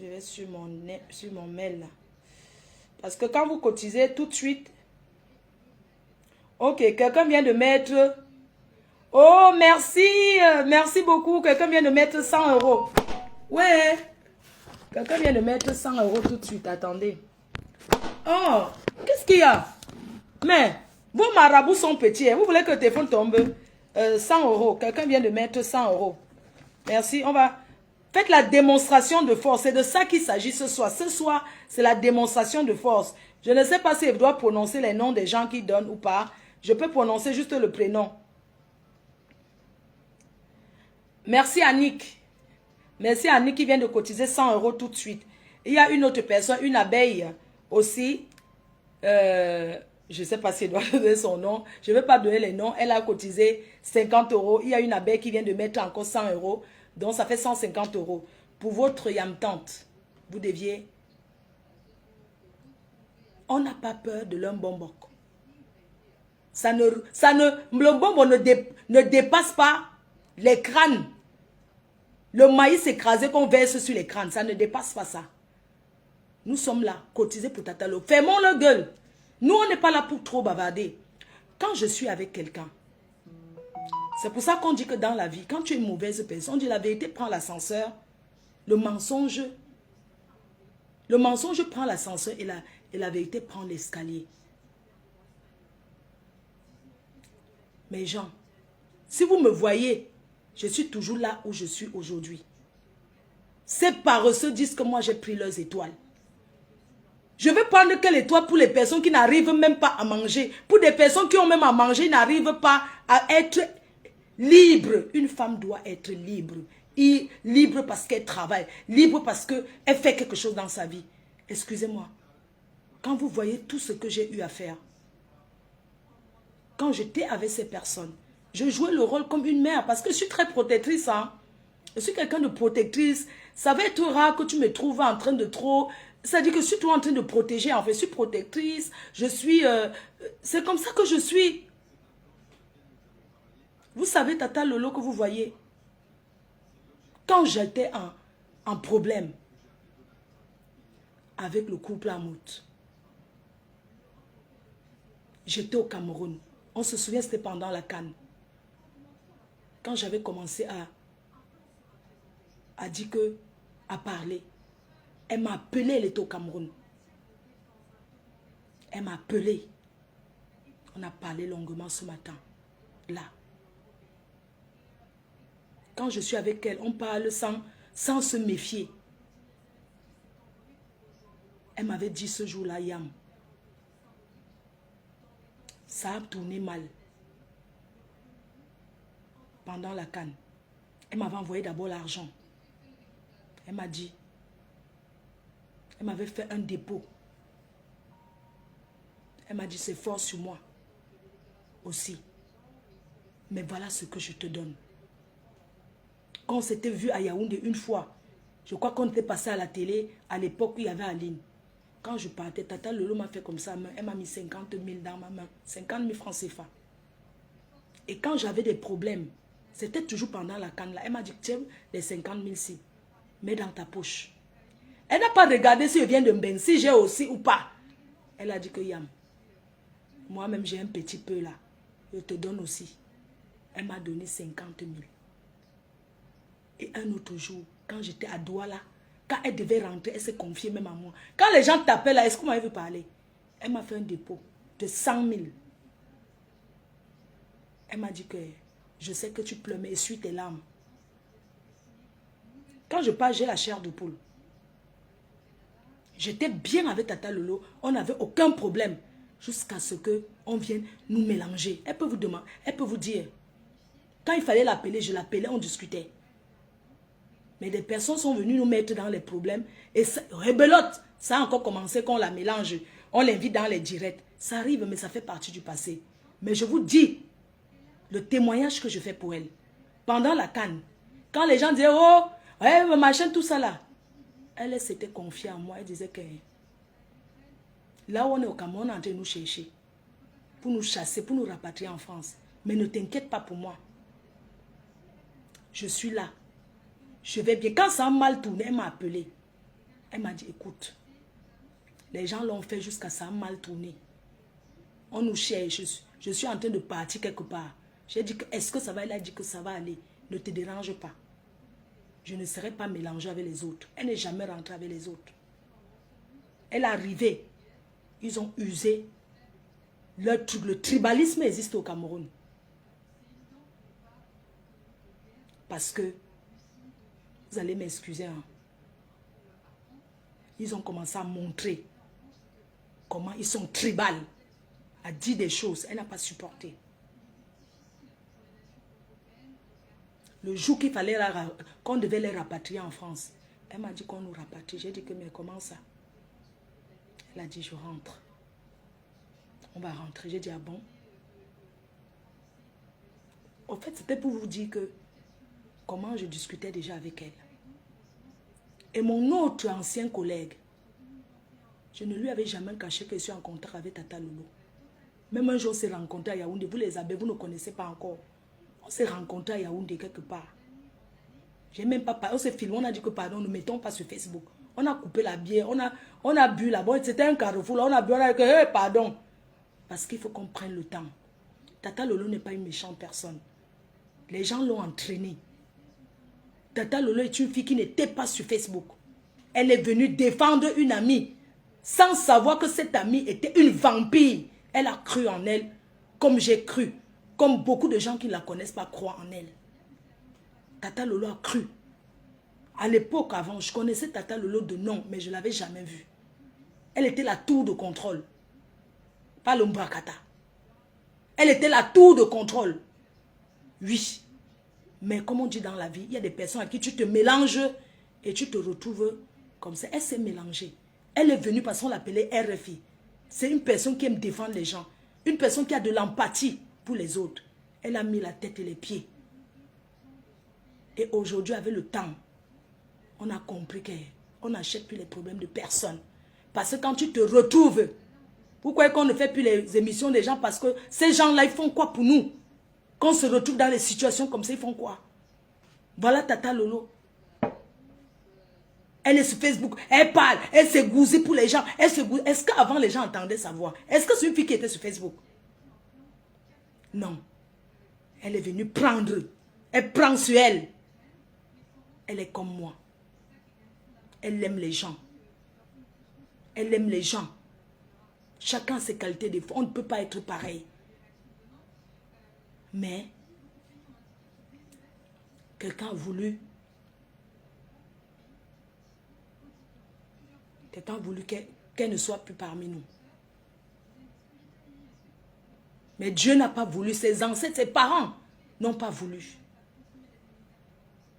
Je vais sur mon mail là. Parce que quand vous cotisez tout de suite... Ok, quelqu'un vient de mettre... Oh, merci. Merci beaucoup. Quelqu'un vient de mettre 100 euros. Ouais. Quelqu'un vient de mettre 100 euros tout de suite. Attendez. Oh, qu'est-ce qu'il y a? Mais, vos marabouts sont petits. Vous voulez que le téléphone tombe? 100 euros. Quelqu'un vient de mettre 100 euros. Merci. On va... Faites la démonstration de force. C'est de ça qu'il s'agit ce soir. Ce soir, c'est la démonstration de force. Je ne sais pas si je dois prononcer les noms des gens qui donnent ou pas. Je peux prononcer juste le prénom. Merci Annick. Merci Annick qui vient de cotiser 100 euros tout de suite. Il y a une autre personne, une abeille aussi. Je ne sais pas si elle doit donner son nom. Je ne vais pas donner les noms. Elle a cotisé 50 euros. Il y a une abeille qui vient de mettre encore 100 euros. Donc, ça fait 150 euros. Pour votre yam-tante, vous deviez... On n'a pas peur de l'umbombok. Le bonbon ne dépasse pas les crânes. Le maïs écrasé qu'on verse sur les crânes, ça ne dépasse pas ça. Nous sommes là, cotisés pour Tatalo. Fermons le gueule. Nous, on n'est pas là pour trop bavarder. Quand je suis avec quelqu'un, c'est pour ça qu'on dit que dans la vie, quand tu es une mauvaise personne, on dit la vérité prend l'ascenseur, le mensonge prend l'ascenseur et la vérité prend l'escalier. Mes gens, si vous me voyez, je suis toujours là où je suis aujourd'hui. Ces paresseux disent que moi j'ai pris leurs étoiles. Je vais prendre quelle étoile pour les personnes qui n'arrivent même pas à manger. Pour des personnes qui ont même à manger, n'arrivent pas à être libres. Une femme doit être libre. Libre parce qu'elle travaille. Libre parce qu'elle fait quelque chose dans sa vie. Excusez-moi. Quand vous voyez tout ce que j'ai eu à faire, quand j'étais avec ces personnes, je jouais le rôle comme une mère parce que je suis très protectrice. Hein? Je suis quelqu'un de protectrice. Ça va être rare que tu me trouves en train de trop... C'est-à-dire que je suis toujours en train de protéger. En fait, je suis protectrice. Je suis... c'est comme ça que je suis. Vous savez, Tata Lolo, que vous voyez, quand j'étais en problème avec le couple Amout, j'étais au Cameroun. On se souvient, c'était pendant la CAN. Quand j'avais commencé à dire que, à parler, elle m'a appelé, elle était au Cameroun. Elle m'a appelé. On a parlé longuement ce matin. Là. Quand je suis avec elle, on parle sans se méfier. Elle m'avait dit ce jour-là, Yam, ça a tourné mal. Pendant la CAN. Elle m'avait envoyé d'abord l'argent. Elle m'a dit, elle m'avait fait un dépôt. Elle m'a dit, c'est fort sur moi aussi. Mais voilà ce que je te donne. Quand on s'était vu à Yaoundé une fois, je crois qu'on était passé à la télé, à l'époque où il y avait Aline. Quand je partais, Tata Lolo m'a fait comme ça, elle m'a mis 50 000 dans ma main, 50 000 francs CFA. Et quand j'avais des problèmes, c'était toujours pendant la CAN là, elle m'a dit, tiens, les 50 000 ci, mets dans ta poche. Elle n'a pas regardé si je viens de Mben, si j'ai aussi ou pas. Elle a dit que Yam, moi-même j'ai un petit peu là, je te donne aussi. Elle m'a donné 50 000. Et un autre jour, quand j'étais à Douala, quand elle devait rentrer, elle s'est confiée même à moi. Quand les gens t'appellent là, est-ce que vous m'avez vu parler? Elle m'a fait un dépôt de 100 000. Elle m'a dit que je sais que tu pleures, mais essuie tes larmes. Quand je parle, j'ai la chair de poule. J'étais bien avec Tata Lolo, on n'avait aucun problème. Jusqu'à ce qu'on vienne nous mélanger. Elle peut vous demander, elle peut vous dire. Quand il fallait l'appeler, je l'appelais, on discutait. Mais des personnes sont venues nous mettre dans les problèmes. Et ça, rebelote, ça a encore commencé qu'on la mélange. On l'invite dans les directs. Ça arrive, mais ça fait partie du passé. Mais je vous dis, le témoignage que je fais pour elle, pendant la CAN, quand les gens disaient, oh, ouais, machin, tout ça là, elle s'était confiée en moi. Elle disait que là où on est au Cameroun, on est en train de nous chercher, pour nous chasser, pour nous rapatrier en France. Mais ne t'inquiète pas pour moi. Je suis là. Je vais bien. Quand ça a mal tourné, elle m'a appelé. Elle m'a dit, écoute, les gens l'ont fait jusqu'à ça a mal tourné. On nous cherche. Je suis en train de partir quelque part. J'ai dit, est-ce que ça va? Elle a dit que ça va aller. Ne te dérange pas. Je ne serai pas mélangée avec les autres. Elle n'est jamais rentrée avec les autres. Elle est arrivée. Ils ont usé leur truc. Le tribalisme existe au Cameroun. Parce que, vous allez m'excuser, hein, ils ont commencé à montrer comment ils sont tribales, à dire des choses. Elle n'a pas supporté. Le jour qu'il fallait qu'on devait les rapatrier en France, elle m'a dit qu'on nous rapatrie. J'ai dit que mais comment ça? Elle a dit je rentre. On va rentrer. J'ai dit ah bon? En fait, c'était pour vous dire que comment je discutais déjà avec elle. Et mon autre ancien collègue, je ne lui avais jamais caché que je suis en contact avec Tata Lolo. Même un jour, on s'est rencontrés à Yaoundé. Vous les abeilles, vous ne connaissez pas encore. On s'est rencontrés à Yaoundé quelque part. J'ai même pas parlé. On s'est filmé, on a dit que pardon, ne mettons pas sur Facebook. On a coupé la bière, on a bu là-bas. C'était un carrefour, là, on a bu, on a dit que hey, pardon. Parce qu'il faut qu'on prenne le temps. Tata Lolo n'est pas une méchante personne. Les gens l'ont entraînée. Tata Lolo est une fille qui n'était pas sur Facebook. Elle est venue défendre une amie sans savoir que cette amie était une vampire. Elle a cru en elle comme j'ai cru. Comme beaucoup de gens qui ne la connaissent pas croient en elle. Tata Lolo a cru. À l'époque avant, je connaissais Tata Lolo de nom, mais je ne l'avais jamais vue. Elle était la tour de contrôle. Pas l'ombrakata. Elle était la tour de contrôle. Oui. Mais comme on dit dans la vie, il y a des personnes à qui tu te mélanges et tu te retrouves comme ça. Elle s'est mélangée. Elle est venue parce qu'on l'appelait RFI. C'est une personne qui aime défendre les gens. Une personne qui a de l'empathie pour les autres. Elle a mis la tête et les pieds. Et aujourd'hui, avec le temps, on a compris qu'on n'achète plus les problèmes de personne. Parce que quand tu te retrouves, pourquoi qu'on ne fait plus les émissions des gens? Parce que ces gens-là, ils font quoi pour nous? Quand on se retrouve dans des situations comme ça, ils font quoi? Voilà Tata Lolo. Elle est sur Facebook, elle parle, elle se gousille pour les gens. Est-ce qu'avant les gens entendaient sa voix? Est-ce que c'est une fille qui était sur Facebook? Non. Elle est venue prendre. Elle prend sur elle. Elle est comme moi. Elle aime les gens. Elle aime les gens. Chacun a ses qualités, des fois. On ne peut pas être pareil. Mais, quelqu'un a voulu qu'elle ne soit plus parmi nous. Mais Dieu n'a pas voulu. Ses ancêtres, ses parents n'ont pas voulu.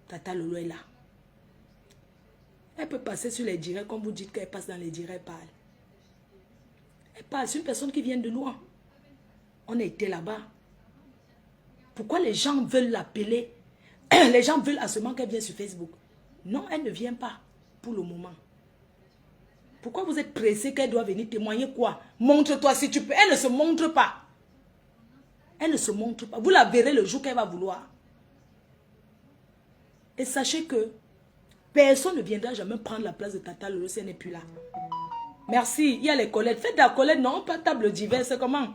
Tata Lolo est là. Elle peut passer sur les directs, comme vous dites qu'elle passe dans les directs, parle. Elle parle, c'est une personne qui vient de loin. On a été là-bas. Pourquoi les gens veulent l'appeler? Les gens veulent à ce moment qu'elle vienne sur Facebook. Non, elle ne vient pas pour le moment. Pourquoi vous êtes pressé qu'elle doit venir témoigner quoi? Montre-toi si tu peux. Elle ne se montre pas. Elle ne se montre pas. Vous la verrez le jour qu'elle va vouloir. Et sachez que personne ne viendra jamais prendre la place de Tata Lolo si elle n'est plus là. Merci. Il y a les collègues. Faites de la collègue, non, pas table diverse. Comment?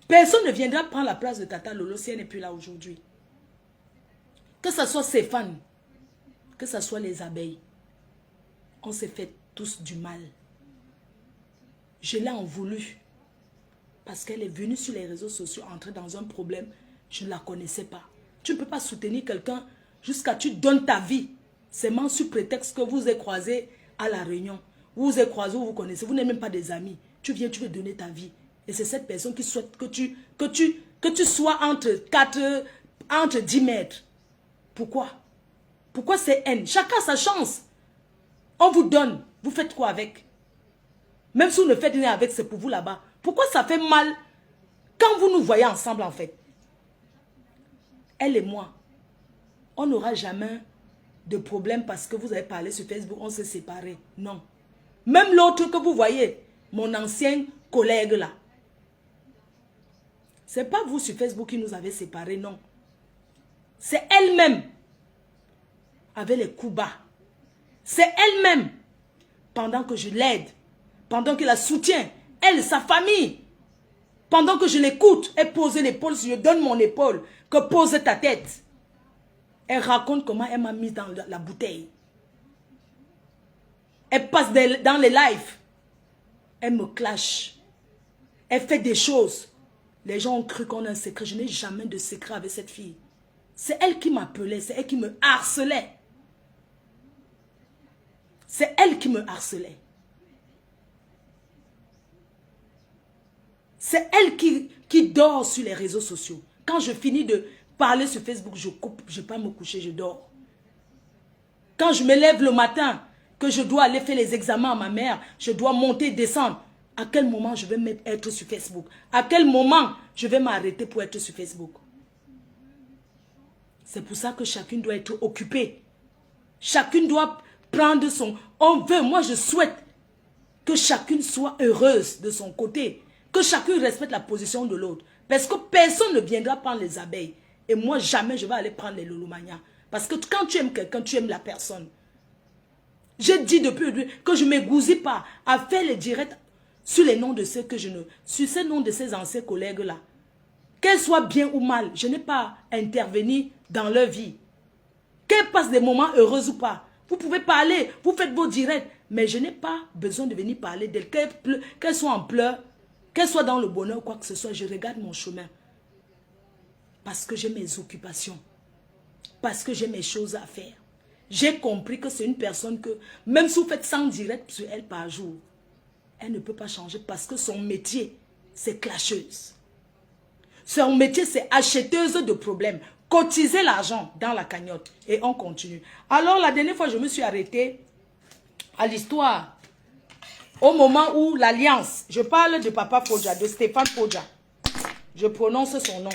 Personne ne viendra prendre la place de Tata Lolo si elle n'est plus là aujourd'hui. Que ce soit ses fans, que ce soit les abeilles, on s'est fait tous du mal. Je l'ai en voulu. Parce qu'elle est venue sur les réseaux sociaux, entrer dans un problème. Je ne la connaissais pas. Tu ne peux pas soutenir quelqu'un jusqu'à ce que tu donnes ta vie. Seulement sous prétexte que vous êtes croisés à la réunion. Vous vous êtes croisés, vous vous connaissez. Vous n'êtes même pas des amis. Tu viens, tu veux donner ta vie. Et c'est cette personne qui souhaite que tu sois entre 10 mètres. Pourquoi? Pourquoi c'est haine? Chacun a sa chance. On vous donne. Vous faites quoi avec? Même si vous ne faites rien avec, c'est pour vous là-bas. Pourquoi ça fait mal quand vous nous voyez ensemble en fait? Elle et moi, on n'aura jamais de problème parce que vous avez parlé sur Facebook, on s'est séparés. Non. Même l'autre que vous voyez, mon ancien collègue là. C'est pas vous sur Facebook qui nous avez séparés, non. C'est elle-même avec les coups bas. C'est elle-même. pendant que je l'aide, pendant que la soutient, elle, sa famille, pendant que je l'écoute, elle pose l'épaule, je donne mon épaule, que pose ta tête. Elle raconte comment elle m'a mis dans la bouteille. Elle passe dans les lives. Elle me clash. Elle fait des choses. Les gens ont cru qu'on a un secret. Je n'ai jamais de secret avec cette fille. C'est elle qui m'appelait, c'est elle qui me harcelait. C'est elle qui me harcelait. C'est elle qui dort sur les réseaux sociaux. Quand je finis de parler sur Facebook, je coupe, je ne vais pas me coucher, je dors. Quand je me lève le matin, que je dois aller faire les examens à ma mère, je dois monter, descendre. À quel moment je vais être sur Facebook? À quel moment je vais m'arrêter pour être sur Facebook? C'est pour ça que chacune doit être occupée. Chacune doit prendre son... On veut, moi je souhaite que chacune soit heureuse de son côté. Que chacune respecte la position de l'autre. Parce que personne ne viendra prendre les abeilles. Et moi jamais je vais aller prendre les loulou-mania. Parce que quand tu aimes quelqu'un, tu aimes la personne. J'ai dit depuis que je ne m'égousille pas à faire les directs sur les noms de ceux que je ne... Sur ces noms de ces anciens collègues-là. Qu'elles soient bien ou mal, je n'ai pas à intervenir dans leur vie. Qu'elles passent des moments heureux ou pas. Vous pouvez parler, vous faites vos directs, mais je n'ai pas besoin de venir parler d'elles. Qu'elles soient en pleurs, qu'elles soient dans le bonheur, quoi que ce soit, je regarde mon chemin. Parce que j'ai mes occupations. Parce que j'ai mes choses à faire. J'ai compris que c'est une personne que, même si vous faites 100 directs sur elle par jour, elle ne peut pas changer parce que son métier, c'est clasheuse. Son métier, c'est acheteuse de problèmes. Cotiser l'argent dans la cagnotte. Et on continue. Alors, la dernière fois, je me suis arrêtée à l'histoire. Au moment où l'alliance, je parle de Papa Foja, de Stéphane Foja. Je prononce son nom.